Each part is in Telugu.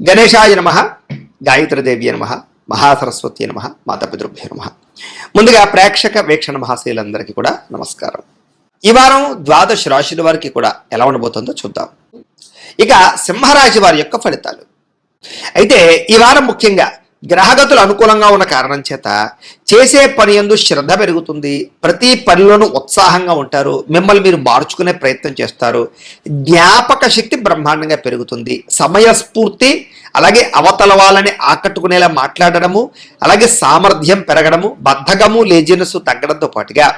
గణేశాయ నమః, గాయత్రీదేవి నమః, మహాసరస్వతి నమః, మాతాపితృభ్యో నమః. ముందుగా ప్రేక్షక వీక్షణ మహాశయులందరికీ కూడా నమస్కారం. ఈ వారం ద్వాదశ రాశుల వారికి కూడా ఎలా ఉండబోతుందో చూద్దాం. ఇక సింహరాశి వారి యొక్క ఫలితాలు. అయితే ఈ వారం ముఖ్యంగా గ్రహగతులు అనుకూలంగా ఉన్న కారణం చేత చేసే పని యందు శ్రద్ధ పెరుగుతుంది. ప్రతి పనిలోనూ ఉత్సాహంగా ఉంటారు. మిమ్మల్ని మీరు మార్చుకునే ప్రయత్నం చేస్తారు. జ్ఞాపక శక్తి బ్రహ్మాండంగా పెరుగుతుంది. సమయస్ఫూర్తి, అలాగే అవతల వాళ్ళని ఆకట్టుకునేలా మాట్లాడడము, అలాగే సామర్థ్యం పెరగడము, బద్ధకము లేజినెస్ తగ్గడంతో పాటుగా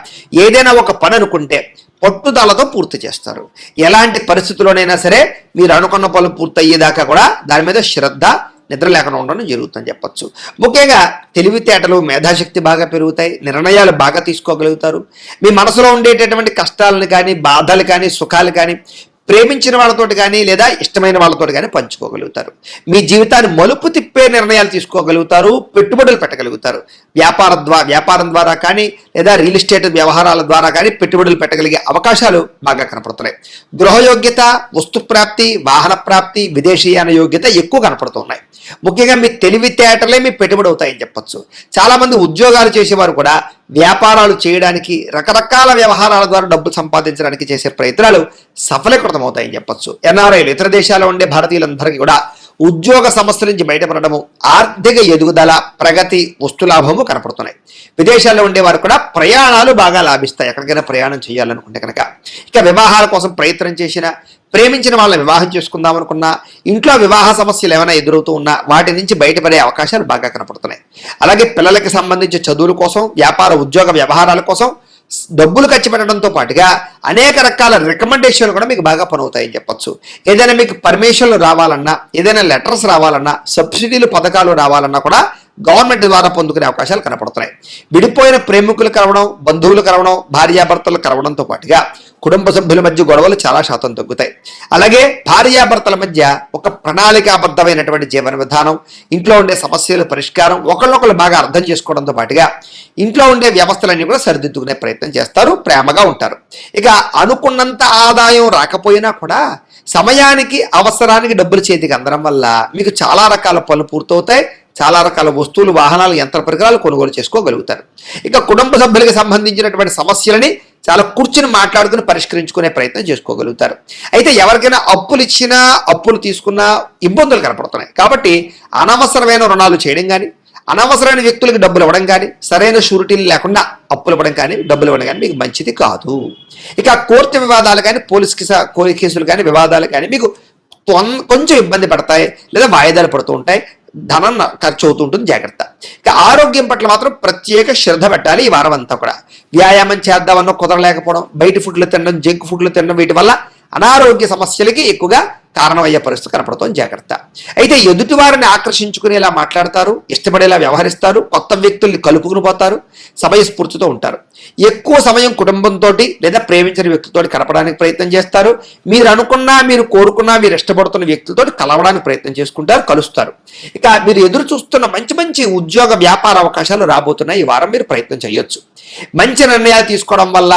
ఏదైనా ఒక పని అనుకుంటే పట్టుదలతో పూర్తి చేస్తారు. ఎలాంటి పరిస్థితుల్లోనైనా సరే మీరు అనుకున్న పనులు పూర్తయ్యేదాకా కూడా దాని మీద శ్రద్ధ, నిద్ర లేకుండా ఉండడం జరుగుతుందని చెప్పచ్చు. ముఖ్యంగా తెలివితేటలు, మేధాశక్తి బాగా పెరుగుతాయి. నిర్ణయాలు బాగా తీసుకోగలుగుతారు. మీ మనసులో ఉండేటటువంటి కష్టాలను కానీ, బాధలు కానీ, సుఖాలు కానీ ప్రేమించిన వాళ్ళతోటి కానీ లేదా ఇష్టమైన వాళ్ళతోటి కానీ పంచుకోగలుగుతారు. మీ జీవితాన్ని మలుపు తిప్పే నిర్ణయాలు తీసుకోగలుగుతారు. పెట్టుబడులు పెట్టగలుగుతారు. వ్యాపారం ద్వారా కానీ లేదా రియల్ ఎస్టేట్ వ్యవహారాల ద్వారా కానీ పెట్టుబడులు పెట్టగలిగే అవకాశాలు బాగా కనపడుతున్నాయి. గృహయోగ్యత, వస్తు ప్రాప్తి, వాహన ప్రాప్తి, విదేశీయాన యోగ్యత ఎక్కువ కనపడుతున్నాయి. ముఖ్యంగా మీ తెలివితేటలే మీ పెట్టుబడి అవుతాయని చెప్పచ్చు. చాలామంది ఉద్యోగాలు చేసేవారు కూడా వ్యాపారాలు చేయడానికి, రకరకాల వ్యవహారాల ద్వారా డబ్బులు సంపాదించడానికి చేసే ప్రయత్నాలు సఫలీకృతమవుతాయని చెప్పచ్చు. ఎన్ఆర్ఐలు, ఇతర దేశాల్లో ఉండే భారతీయులందరికీ కూడా ఉద్యోగ సమస్యల నుంచి బయటపడడము, ఆర్థిక ఎదుగుదల, ప్రగతి, వస్తులాభము కనపడుతున్నాయి. విదేశాల్లో ఉండేవారు కూడా ప్రయాణాలు బాగా లాభిస్తాయి ఎక్కడికైనా ప్రయాణం చేయాలనుకుంటే కనుక. ఇక వివాహాల కోసం ప్రయత్నం చేసిన, ప్రేమించిన వాళ్ళని వివాహం చేసుకుందాం అనుకున్నా, ఇంట్లో వివాహ సమస్యలు ఏమైనా ఎదురవుతూ ఉన్నా వాటి నుంచి బయటపడే అవకాశాలు బాగా కనపడుతున్నాయి. అలాగే పిల్లలకి సంబంధించి చదువుల కోసం, వ్యాపార ఉద్యోగ వ్యవహారాల కోసం డబ్బులు ఖర్చు పెట్టడంతో పాటుగా అనేక రకాల రికమెండేషన్లు కూడా మీకు బాగా పనవుతాయని చెప్పచ్చు. ఏదైనా మీకు పర్మిషన్లు రావాలన్నా, ఏదైనా లెటర్స్ రావాలన్నా, సబ్సిడీలు పథకాలు రావాలన్నా కూడా గవర్నమెంట్ ద్వారా పొందుకునే అవకాశాలు కనపడుతున్నాయి. విడిపోయిన ప్రేమికులు కలవడం, బంధువులు కలవడం, భార్యాభర్తలు కలవడంతో పాటుగా కుటుంబ సభ్యుల మధ్య గొడవలు చాలా శాతం తగ్గుతాయి. అలాగే భార్యాభర్తల మధ్య ఒక ప్రణాళికాబద్ధమైనటువంటి జీవన విధానం, ఇంట్లో ఉండే సమస్యల పరిష్కారం, ఒకళ్ళొకళ్ళు బాగా అర్థం చేసుకోవడంతో పాటుగా ఇంట్లో ఉండే వ్యవస్థలన్నీ కూడా సరిదిద్దుకునే ప్రయత్నం చేస్తారు. ప్రేమగా ఉంటారు. ఇక అనుకున్నంత ఆదాయం రాకపోయినా కూడా సమయానికి, అవసరానికి డబ్బులు చేతికి అందడం వల్ల మీకు చాలా రకాల పనులు పూర్తవుతాయి. చాలా రకాల వస్తువులు, వాహనాలు, యంత్ర పరికరాలు కొనుగోలు చేసుకోగలుగుతారు. ఇక కుటుంబ సభ్యులకు సంబంధించినటువంటి సమస్యలని చాలా కూర్చుని మాట్లాడుకుని పరిష్కరించుకునే ప్రయత్నం చేసుకోగలుగుతారు. అయితే ఎవరికైనా అప్పులు ఇచ్చినా, అప్పులు తీసుకున్నా ఇబ్బందులు కనపడుతున్నాయి. కాబట్టి అనవసరమైన రుణాలు చేయడం కానీ, అనవసరమైన వ్యక్తులకు డబ్బులు ఇవ్వడం కానీ, సరైన షూరిటీలు లేకుండా అప్పులు ఇవ్వడం కానీ, డబ్బులు ఇవ్వడం కానీ మీకు మంచిది కాదు. ఇక కోర్టు వివాదాలు కానీ, పోలీస్ కేసులు కానీ, వివాదాలు కానీ మీకు కొంచెం ఇబ్బంది పడతాయి లేదా వాయిదాలు పడుతూ ఉంటాయి. ధనం ఖర్చు అవుతూ ఉంటుంది. జాగ్రత్త. ఇక ఆరోగ్యం పట్ల మాత్రం ప్రత్యేక శ్రద్ధ పెట్టాలి. ఈ వారం అంతా కూడా వ్యాయామం చేద్దామన్నా కుదరలేకపోవడం, బయట ఫుడ్లు తినడం, జంక్ ఫుడ్లు తినడం, వీటి వల్ల అనారోగ్య సమస్యలకి ఎక్కువగా కారణమయ్యే పరిస్థితి కనపడుతుంది. జాగ్రత్త. అయితే ఎదుటి వారిని ఆకర్షించుకునేలా మాట్లాడతారు, ఇష్టపడేలా వ్యవహరిస్తారు, కొత్త వ్యక్తుల్ని కలుపుకుని పోతారు, సమయస్ఫూర్తితో ఉంటారు. ఎక్కువ సమయం కుటుంబంతో లేదా ప్రేమించిన వ్యక్తితో గడపడానికి ప్రయత్నం చేస్తారు. మీరు అనుకున్నా, మీరు కోరుకున్నా, మీరు ఇష్టపడుతున్న వ్యక్తులతో కలవడానికి ప్రయత్నం చేసుకుంటారు, కలుస్తారు. ఇక మీరు ఎదురు చూస్తున్న మంచి మంచి ఉద్యోగ వ్యాపార అవకాశాలు రాబోతున్నాయి. ఈ వారం మీరు ప్రయత్నం చేయొచ్చు. మంచి నిర్ణయాలు తీసుకోవడం వల్ల,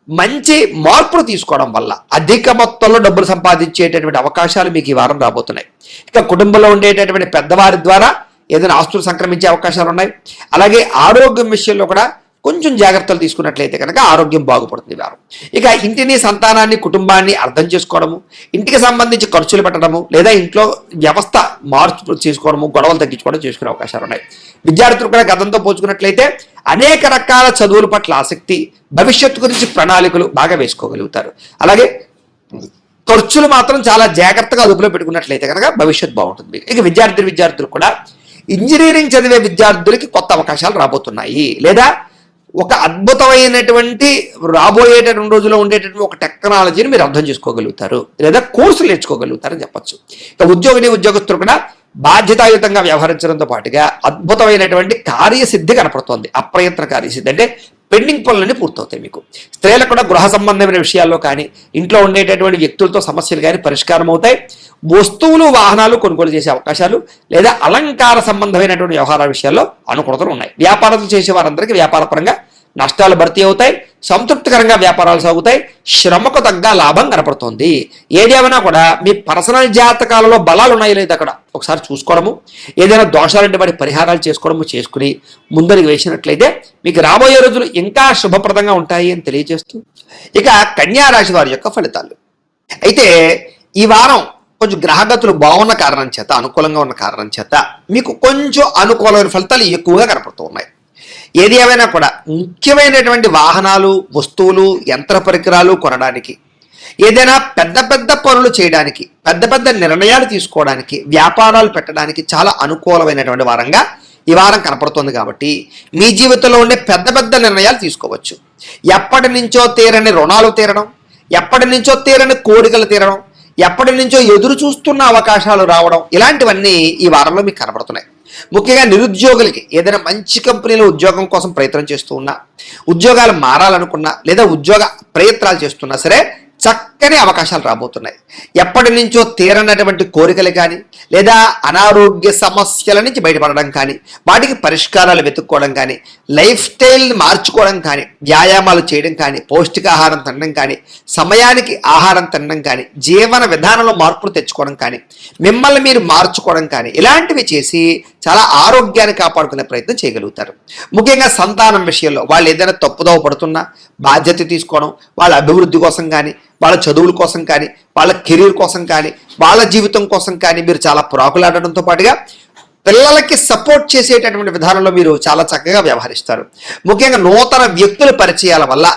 మంచి మార్పులు తీసుకోవడం వల్ల అధిక మొత్తంలో డబ్బులు సంపాదించేటటువంటి అవకాశాలు మీకు ఈ వారం రాబోతున్నాయి. ఇక కుటుంబంలో ఉండేటటువంటి పెద్దవారి ద్వారా ఏదైనా ఆస్తులు సంక్రమించే అవకాశాలు ఉన్నాయి. అలాగే ఆరోగ్యం విషయంలో కూడా కొంచెం జాగ్రత్తలు తీసుకున్నట్లయితే కనుక ఆరోగ్యం బాగుపడుతుంది వారం. ఇక ఇంటిని, సంతానాన్ని, కుటుంబాన్ని అర్థం చేసుకోవడము, ఇంటికి సంబంధించి ఖర్చులు పెట్టడము లేదా ఇంట్లో వ్యవస్థ మార్పు చేసుకోవడము, గొడవలు తగ్గించుకోవడం చేసుకునే అవకాశాలు ఉన్నాయి. విద్యార్థులు కూడా గతంతో పోల్చుకున్నట్లయితే అనేక రకాల చదువుల పట్ల ఆసక్తి, భవిష్యత్తు గురించి ప్రణాళికలు బాగా వేసుకోగలుగుతారు. అలాగే ఖర్చులు మాత్రం చాలా జాగ్రత్తగా అదుపులో పెట్టుకున్నట్లయితే కనుక భవిష్యత్తు బాగుంటుంది. ఇక విద్యార్థులు కూడా ఇంజనీరింగ్ చదివే విద్యార్థులకి కొత్త అవకాశాలు రాబోతున్నాయి. లేదా ఒక అద్భుతమైనటువంటి రాబోయేటటువంటి రోజుల్లో ఉండేటటువంటి ఒక టెక్నాలజీని మీరు అర్థం చేసుకోగలుగుతారు, లేదా కోర్సులు నేర్చుకోగలుగుతారని చెప్పచ్చు. ఇక ఉద్యోగస్తులు కూడా బాధ్యతాయుతంగా వ్యవహరించడంతో పాటుగా అద్భుతమైనటువంటి కార్యసిద్ధి కనపడుతోంది. అప్రయత్న కార్యసిద్ధి అంటే పెండింగ్ పనులన్నీ పూర్తవుతాయి మీకు. స్త్రీలకు కూడా గృహ సంబంధమైన విషయాల్లో కానీ, ఇంట్లో ఉండేటటువంటి వ్యక్తులతో సమస్యలు కానీ పరిష్కారం అవుతాయి. వస్తువులు, వాహనాలు కొనుగోలు చేసే అవకాశాలు లేదా అలంకార సంబంధమైనటువంటి వ్యవహారాల విషయాల్లో అనుకూలతలు ఉన్నాయి. వ్యాపారాలు చేసే వారందరికీ వ్యాపారపరంగా నష్టాలు భర్తీ అవుతాయి, సంతృప్తికరంగా వ్యాపారాలు సాగుతాయి, శ్రమకు తగ్గ లాభం కనపడుతుంది. ఏదేమైనా కూడా మీ పర్సనల్ జాతకాలలో బలాలు ఉన్నాయో లేదు అక్కడ ఒకసారి చూసుకోవడము, ఏదైనా దోషాలుంటే వాటి పరిహారాలు చేసుకోవడము చేసుకుని ముందరికి వేసినట్లయితే మీకు రాబోయే రోజులు ఇంకా శుభప్రదంగా ఉంటాయి అని తెలియజేస్తూ ఇక కన్యా రాశి వారి యొక్క ఫలితాలు. అయితే ఈ వారం కొంచెం గ్రహగతులు బాగున్న కారణం చేత, అనుకూలంగా ఉన్న కారణం చేత మీకు కొంచెం అనుకూలమైన ఫలితాలు ఎక్కువగా కనపడుతూ ఉన్నాయి. ఏది ఏమైనా కూడా ముఖ్యమైనటువంటి వాహనాలు, వస్తువులు, యంత్ర పరికరాలు కొనడానికి, ఏదైనా పెద్ద పెద్ద పనులు చేయడానికి, పెద్ద పెద్ద నిర్ణయాలు తీసుకోవడానికి, వ్యాపారాలు పెట్టడానికి చాలా అనుకూలమైనటువంటి వారంగా ఈ వారం కనపడుతుంది. కాబట్టి మీ జీవితంలో ఉండే పెద్ద పెద్ద నిర్ణయాలు తీసుకోవచ్చు. ఎప్పటి నుంచో తీరని రుణాలు తీరడం, ఎప్పటి నుంచో తీరని కోరికలు తీరడం, ఎప్పటి నుంచో ఎదురు చూస్తున్న అవకాశాలు రావడం, ఇలాంటివన్నీ ఈ వారంలో మీకు కనబడుతున్నాయి. ముఖ్యంగా నిరుద్యోగులకి ఏదైనా మంచి కంపెనీలో ఉద్యోగం కోసం ప్రయత్నం చేస్తూ ఉన్నా, ఉద్యోగాలు మారాలనుకున్నా, లేదా ఉద్యోగ ప్రయత్నాలు చేస్తున్నా సరే చక్కని అవకాశాలు రాబోతున్నాయి. ఎప్పటి నుంచో తీరనటువంటి కోరికలు కానీ, లేదా అనారోగ్య సమస్యల నుంచి బయటపడడం కానీ, వాటికి పరిష్కారాలు వెతుక్కోవడం కానీ, లైఫ్ స్టైల్ని మార్చుకోవడం కానీ, వ్యాయామాలు చేయడం కానీ, పౌష్టికాహారం తినడం కానీ, సమయానికి ఆహారం తినడం కానీ, జీవన విధానంలో మార్పులు తెచ్చుకోవడం కానీ, మిమ్మల్ని మీరు మార్చుకోవడం కానీ, ఇలాంటివి చేసి చాలా ఆరోగ్యాన్ని కాపాడుకునే ప్రయత్నం చేయగలుగుతారు. ముఖ్యంగా సంతానం విషయంలో వాళ్ళు ఏదైనా తప్పుదోవ పడుతున్నా బాధ్యత తీసుకోవడం, వాళ్ళ అభివృద్ధి కోసం కానీ, వాళ్ళ చదువుల కోసం కానీ, వాళ్ళ కెరీర్ కోసం కానీ, వాళ్ళ జీవితం కోసం కానీ మీరు చాలా ప్రాకులాడడంతో పాటుగా పిల్లలకి సపోర్ట్ చేసేటటువంటి విధానంలో మీరు చాలా చక్కగా వ్యవహరిస్తారు. ముఖ్యంగా నూతన వ్యక్తుల పరిచయాల వల్ల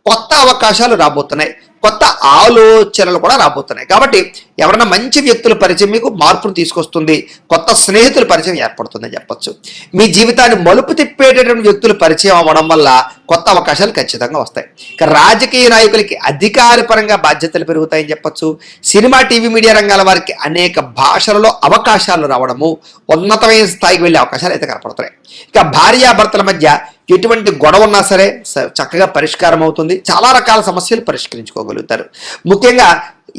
కొత్త అవకాశాలు రాబోతున్నాయి, కొత్త ఆలోచనలు కూడా రాబోతున్నాయి. కాబట్టి ఎవరైనా మంచి వ్యక్తుల పరిచయం మీకు మార్పును తీసుకొస్తుంది, కొత్త స్నేహితుల పరిచయం ఏర్పడుతుందని చెప్పొచ్చు. మీ జీవితాన్ని మలుపు తిప్పేటటువంటి వ్యక్తుల పరిచయం అవ్వడం వల్ల కొత్త అవకాశాలు ఖచ్చితంగా వస్తాయి. ఇక రాజకీయ నాయకులకి అధికారపరంగా బాధ్యతలు పెరుగుతాయని చెప్పొచ్చు. సినిమా, టీవీ, మీడియా రంగాల వారికి అనేక భాషలలో అవకాశాలు రావడము, ఉన్నతమైన స్థాయికి వెళ్ళే అవకాశాలు అయితే కనపడుతున్నాయి. ఇక భార్యాభర్తల మధ్య ఎటువంటి గొడవ ఉన్నా సరే చక్కగా పరిష్కారం అవుతుంది. చాలా రకాల సమస్యలు పరిష్కరించుకోగలుగుతారు. ముఖ్యంగా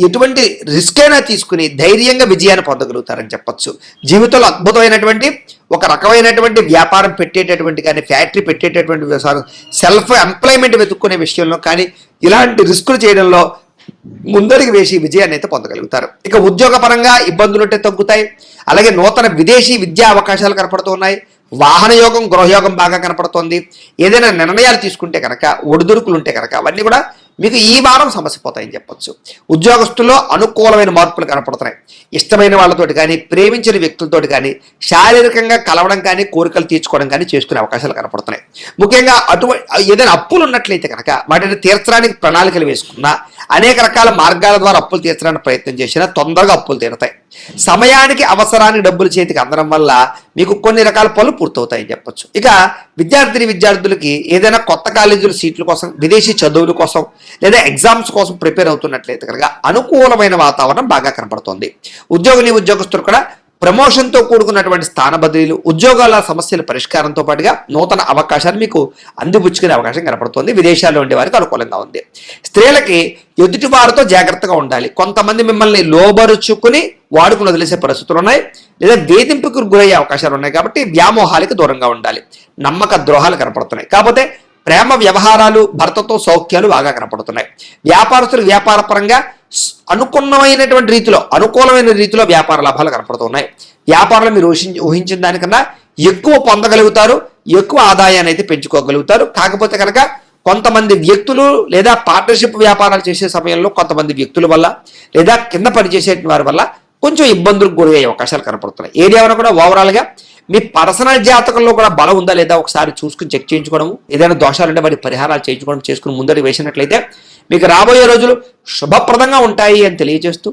ఎటువంటి రిస్క్ అయినా తీసుకుని ధైర్యంగా విజయాన్ని పొందగలుగుతారని చెప్పొచ్చు. జీవితంలో అద్భుతమైనటువంటి ఒక రకమైనటువంటి వ్యాపారం పెట్టేటటువంటి కానీ, ఫ్యాక్టరీ పెట్టేటటువంటి సెల్ఫ్ ఎంప్లాయ్మెంట్ వెతుక్కునే విషయంలో కానీ, ఇలాంటి రిస్కులు చేయడంలో ముందరికి వేసి విజయాన్ని అయితే పొందగలుగుతారు. ఇక ఉద్యోగపరంగా ఇబ్బందులు ఉంటే తగ్గుతాయి. అలాగే నూతన విదేశీ విద్యా అవకాశాలు కనపడుతూ ఉన్నాయి. వాహన యోగం, గృహయోగం బాగా కనపడుతోంది. ఏదైనా నిర్ణయాలు తీసుకుంటే కనుక, ఒడిదుడుకులు ఉంటే కనుక అవన్నీ కూడా మీకు ఈ వారం సమస్య పోతాయని చెప్పొచ్చు. ఉద్యోగస్తుల్లో అనుకూలమైన మార్పులు కనపడుతున్నాయి. ఇష్టమైన వాళ్ళతోటి కానీ, ప్రేమించిన వ్యక్తులతోటి కానీ శారీరకంగా కలవడం కానీ, కోరికలు తీర్చుకోవడం కానీ చేసుకునే అవకాశాలు కనపడుతున్నాయి. ముఖ్యంగా ఏదైనా అప్పులు ఉన్నట్లయితే కనుక వాటిని తీర్చడానికి ప్రణాళికలు వేసుకున్నా, అనేక రకాల మార్గాల ద్వారా అప్పులు తీర్చడానికి ప్రయత్నం చేసినా తొందరగా అప్పులు తీరుతాయి. సమయానికి అవసరానికి డబ్బులు చేతికి అందడం వల్ల మీకు కొన్ని రకాల పనులు పూర్తవుతాయని చెప్పొచ్చు. ఇక విద్యార్థులకి ఏదైనా కొత్త కాలేజీల సీట్ల కోసం, విదేశీ చదువుల కోసం, లేదా ఎగ్జామ్స్ కోసం ప్రిపేర్ అవుతున్నట్లయితే కనుక అనుకూలమైన వాతావరణం బాగా కనపడుతోంది. ఉద్యోగస్తులు కూడా ప్రమోషన్తో కూడుకున్నటువంటి స్థాన బదిలీలు, ఉద్యోగాల సమస్యల పరిష్కారంతో పాటుగా నూతన అవకాశాలు మీకు అందిపుచ్చుకునే అవకాశం కనపడుతుంది. విదేశాల్లో ఉండే వారికి అనుకూలంగా ఉంది. స్త్రీలకి ఎదుటి వారితో జాగ్రత్తగా ఉండాలి. కొంతమంది మిమ్మల్ని లోబరుచుకుని వాడుకుని వదిలేసే పరిస్థితులు ఉన్నాయి, లేదా వేధింపుకు గురయ్యే అవకాశాలు ఉన్నాయి. కాబట్టి వ్యామోహాలకు దూరంగా ఉండాలి. నమ్మక ద్రోహాలు కనపడుతున్నాయి. కాకపోతే ప్రేమ వ్యవహారాలు, భర్తతో సౌఖ్యాలు బాగా కనపడుతున్నాయి. వ్యాపారస్తులు వ్యాపారపరంగా అనుకూలమైన రీతిలో వ్యాపార లాభాలు కనపడుతున్నాయి. వ్యాపారంలో మీరు ఊహించిన దానికన్నా ఎక్కువ పొందగలుగుతారు, ఎక్కువ ఆదాయాన్ని అయితే పెంచుకోగలుగుతారు. కాకపోతే కనుక కొంతమంది వ్యక్తులు లేదా పార్ట్నర్షిప్ వ్యాపారాలు చేసే సమయంలో కొంతమంది వ్యక్తుల వల్ల, లేదా కింద పనిచేసే వారి వల్ల కొంచెం ఇబ్బందులకు గురయ్యే అవకాశాలు కనపడుతున్నాయి. ఏదేమైనా కూడా ఓవరాల్గా మీ పర్సనల్ జాతకంలో కూడా బలం ఉందా లేదా ఒకసారి చూసుకుని చెక్ చేయించుకోవడము, ఏదైనా దోషాలు ఉంటే వాటి పరిహారాలు చేయించుకోవడం చేసుకుని ముందడి వేసినట్లయితే మీకు రాబోయే రోజులు శుభప్రదంగా ఉంటాయి అని తెలియజేస్తూ,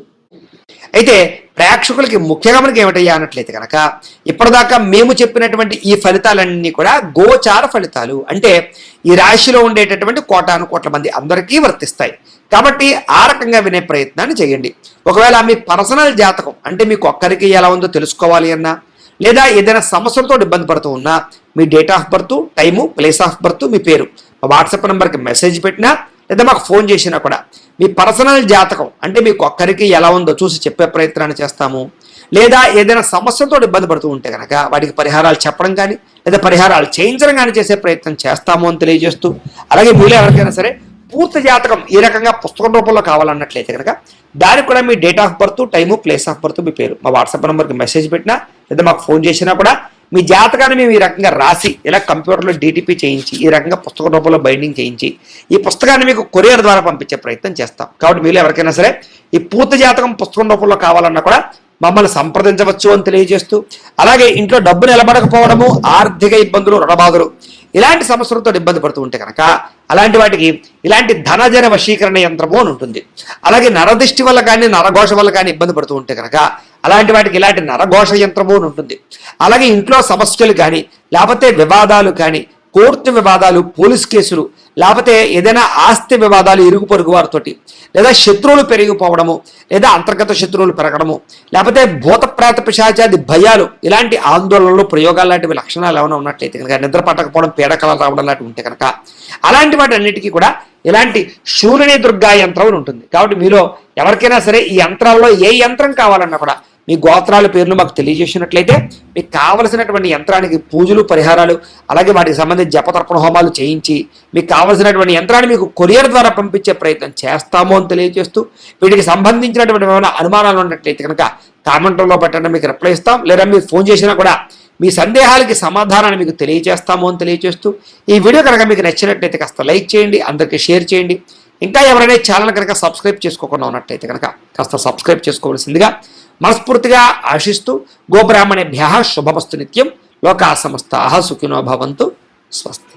అయితే ప్రేక్షకులకి ముఖ్యంగా మనకి ఏమిటయ్యా అన్నట్లయితే కనుక ఇప్పటిదాకా మేము చెప్పినటువంటి ఈ ఫలితాలన్నీ కూడా గోచార ఫలితాలు, అంటే ఈ రాశిలో ఉండేటటువంటి కోటాను కోట్ల మంది అందరికీ వర్తిస్తాయి. కాబట్టి ఆ రకంగా వినే ప్రయత్నాన్ని చేయండి. ఒకవేళ మీ పర్సనల్ జాతకం అంటే మీకు ఒక్కరికి ఎలా ఉందో తెలుసుకోవాలి అన్నా, లేదా ఏదైనా సమస్యలతో ఇబ్బంది పడుతూ ఉన్నా మీ date of birth, time, place of birth, మీ పేరు మా వాట్సాప్ నెంబర్కి మెసేజ్ పెట్టినా, లేదా మాకు ఫోన్ చేసినా కూడా మీ పర్సనల్ జాతకం అంటే మీకు ఒక్కరికి ఎలా ఉందో చూసి చెప్పే ప్రయత్నాన్ని చేస్తాము. లేదా ఏదైనా సమస్యతో ఇబ్బంది పడుతూ ఉంటే కనుక వాటికి పరిహారాలు చెప్పడం కానీ లేదా పరిహారాలు చేయించడం కానీ చేసే ప్రయత్నం చేస్తాము అని తెలియజేస్తూ, అలాగే మీలో ఎవరికైనా సరే పూర్తి జాతకం ఈ రకంగా పుస్తకం రూపంలో కావాలన్నట్లయితే కనుక దానికి కూడా మీ date of birth, time, place of birth, మీ పేరు మా వాట్సాప్ నెంబర్కి మెసేజ్ పెట్టినా లేదా మాకు ఫోన్ చేసినా కూడా మీ జాతకాన్ని మేము ఈ రకంగా రాసి ఇలా కంప్యూటర్లో DTP చేయించి ఈ రకంగా పుస్తక రూపంలో బైండింగ్ చేయించి ఈ పుస్తకాన్ని మీకు కొరియర్ ద్వారా పంపించే ప్రయత్నం చేస్తాం. కాబట్టి మీరు ఎవరికైనా సరే ఈ పూర్తి జాతకం పుస్తకం రూపంలో కావాలన్నా కూడా మమ్మల్ని సంప్రదించవచ్చు అని తెలియజేస్తూ, అలాగే ఇంట్లో డబ్బు నిలబడకపోవడము, ఆర్థిక ఇబ్బందులు, రుణబాధలు ఇలాంటి సమస్యలతో ఇబ్బంది పడుతూ ఉంటే కనుక అలాంటి వాటికి ఇలాంటి ధనజన వశీకరణ యంత్రము అని ఉంటుంది. అలాగే నరదిష్టి వల్ల కానీ నరఘోష వల్ల కానీ ఇబ్బంది పడుతూ ఉంటే కనుక అలాంటి వాటికి ఇలాంటి నరఘోష యంత్రము అని ఉంటుంది. అలాగే ఇంట్లో సమస్యలు కానీ లేకపోతే వివాదాలు కానీ, కోర్టు వివాదాలు, పోలీస్ కేసులు, లేకపోతే ఏదైనా ఆస్తి వివాదాలు ఇరుగు పొరుగు వారితోటి, లేదా శత్రువులు పెరిగిపోవడము, లేదా అంతర్గత శత్రువులు పెరగడము, లేకపోతే భూత ప్రేత పిశాచాది భయాలు, ఇలాంటి ఆందోళనలు, ప్రయోగాలు లాంటివి లక్షణాలు ఏమైనా ఉన్నట్లయితే కనుక, నిద్ర పట్టకపోవడం, పీడకలు రావడం లాంటివి ఉంటే కనుక అలాంటి వాటి అన్నిటికీ కూడా ఇలాంటి శూలిని దుర్గా యంత్రం అని ఉంటుంది. కాబట్టి మీలో ఎవరికైనా సరే ఈ యంత్రాల్లో ఏ యంత్రం కావాలన్నా కూడా మీ గోత్రాల పేర్లు మాకు తెలియజేసినట్లయితే మీకు కావలసినటువంటి యంత్రానికి పూజలు, పరిహారాలు, అలాగే వాటికి సంబంధించి జపతర్పణ హోమాలు చేయించి మీకు కావలసినటువంటి యంత్రాన్ని మీకు కొరియర్ ద్వారా పంపించే ప్రయత్నం చేస్తాము అని తెలియజేస్తూ, వీటికి సంబంధించినటువంటి ఏమైనా అనుమానాలు ఉన్నట్లయితే కనుక కామెంట్లో పెట్టండి, మీకు రిప్లై ఇస్తాం. లేదా మీరు ఫోన్ చేసినా కూడా మీ సందేహాలకి సమాధానాన్ని మీకు తెలియజేస్తాము అని తెలియజేస్తూ, ఈ వీడియో కనుక మీకు నచ్చినట్లయితే కాస్త లైక్ చేయండి, అందరికీ షేర్ చేయండి. ఇంకా ఎవరైనా ఛానల్ కనుక సబ్స్క్రైబ్ చేసుకోకుండా ఉన్నట్లయితే కనుక కాస్త సబ్స్క్రైబ్ చేసుకోవాల్సిందిగా మనస్ఫూర్తిగా ఆశిస్తూ, గోబ్రాహ్మణేభ్యః శుభమస్తు నిత్యం, లోకా సమస్తాః సుఖినో భవంతు, స్వస్తి.